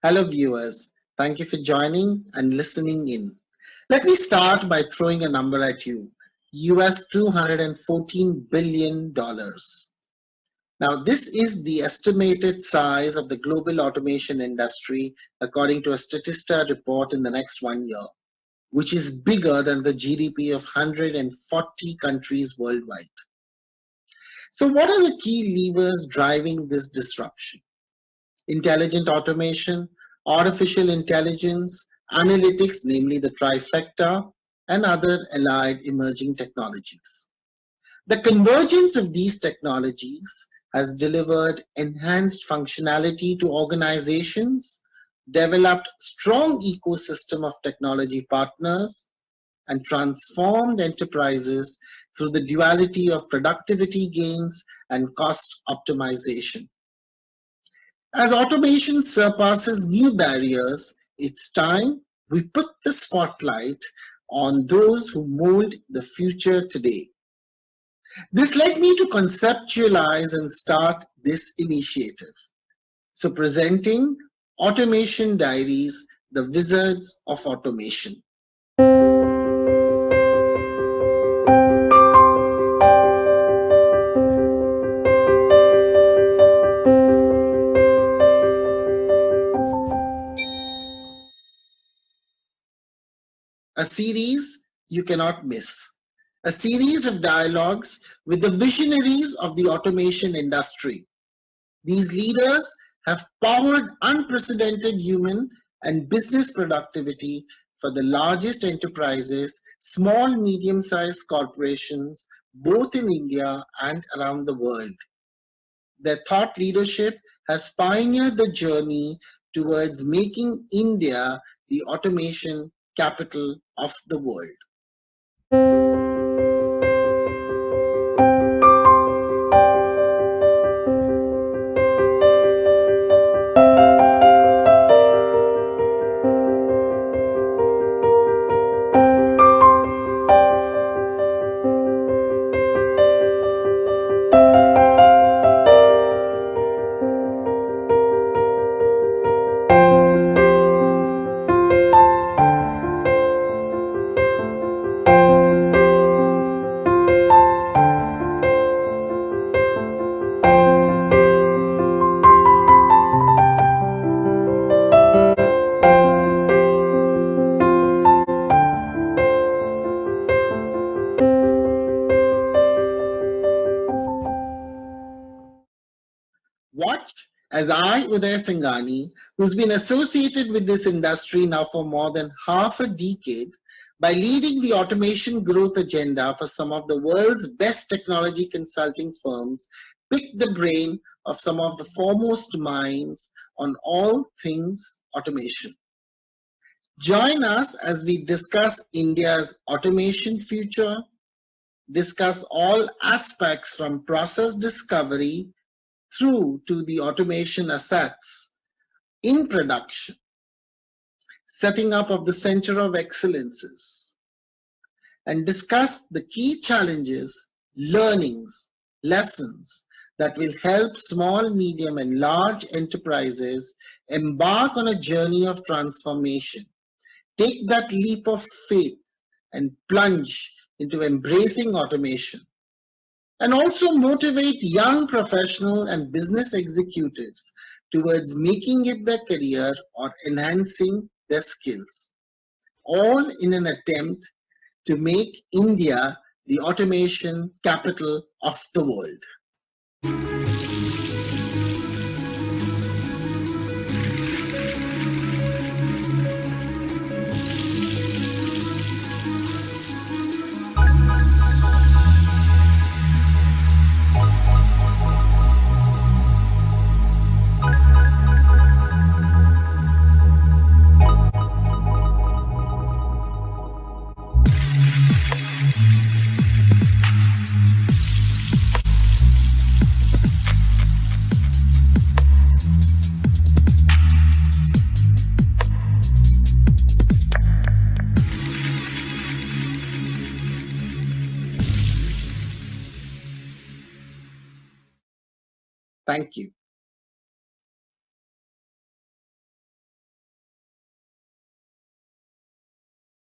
Hello, viewers. Thank you for joining and listening in. Let me start by throwing a number at you US $214 billion. Now, this is the estimated size of the global automation industry according to a Statista report in the next 1 year, which is bigger than the GDP of 140 countries worldwide. So, what are the key levers driving this disruption? Intelligent automation, artificial intelligence, analytics, namely the trifecta, and other allied emerging technologies. The convergence of these technologies has delivered enhanced functionality to organizations, developed strong ecosystem of technology partners, and transformed enterprises through the duality of productivity gains and cost optimization. As automation surpasses new barriers, it's time we put the spotlight on those who mold the future today. This led me to conceptualize and start this initiative. So presenting Automation Diaries, the Wizards of Automation. A series you cannot miss. A series of dialogues with the visionaries of the automation industry. These leaders have powered unprecedented human and business productivity for the largest enterprises, small, medium-sized corporations, both in India and around the world. Their thought leadership has pioneered the journey towards making India the automation capital of the world. Watch as I, Uday Singhani, who's been associated with this industry now for more than half a decade, by leading the automation growth agenda for some of the world's best technology consulting firms, pick the brain of some of the foremost minds on all things automation. Join us as we discuss India's automation future, discuss all aspects from process discovery through to the automation assets in production, setting up of the Center of Excellences, and discuss the key challenges, learnings, lessons that will help small, medium, and large enterprises embark on a journey of transformation, take that leap of faith, and plunge into embracing automation, and also motivate young professional and business executives towards making it their career or enhancing their skills, all in an attempt to make India the automation capital of the world. Thank you.